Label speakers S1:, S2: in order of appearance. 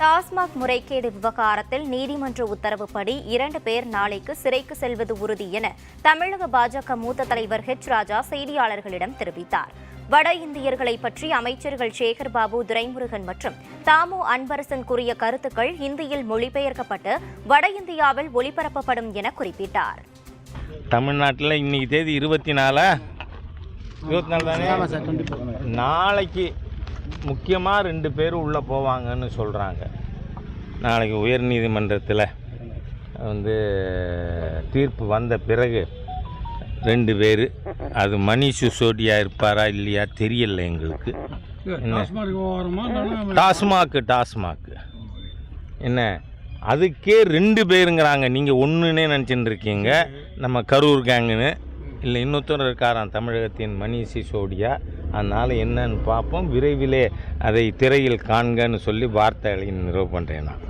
S1: டாஸ்மாக் முறைகேடு விவகாரத்தில் நீதிமன்ற உத்தரவுப்படி 2 பேர் நாளைக்கு சிறைக்கு செல்வது உறுதி என தமிழக பாஜக மூத்த தலைவர் ராஜா செய்தியாளர்களிடம் தெரிவித்தார். வட இந்தியர்களை பற்றி அமைச்சர்கள் சேகர் பாபு, துரைமுருகன் மற்றும் தாமு அன்பரசன் கூறிய கருத்துக்கள் இந்தியில் மொழிபெயர்க்கப்பட்டு வட இந்தியாவில் ஒளிபரப்பப்படும் என குறிப்பிட்டார்.
S2: தமிழ்நாட்டில் இன்னைக்கு தேதி 24 தானே, நாளைக்கு முக்கியமாக 2 பேர் உள்ளே போவாங்கன்னு சொல்கிறாங்க. நாளைக்கு உயர் நீதிமன்றத்தில் தீர்ப்பு வந்த பிறகு 2 பேர், அது மணிஷ் சிசோடியா இருப்பாரா இல்லையா தெரியல எங்களுக்கு. டாஸ்மாக் என்ன அதுக்கே 2 பேருங்கிறாங்க. நீங்கள் ஒன்றுன்னே நினச்சிட்டு இருக்கீங்க. நம்ம கரூர் கேங்குன்னு இல்லை, இன்னொருத்தர் இருக்காராம் தமிழகத்தின் மணிஷ் சிசோடியா. அதனால் என்னன்னு பார்ப்போம். விரைவிலே அதை திரையில் காண்கன்னு சொல்லி வார்த்தைகளை நிறுவ பண்ணுறேன் நான்.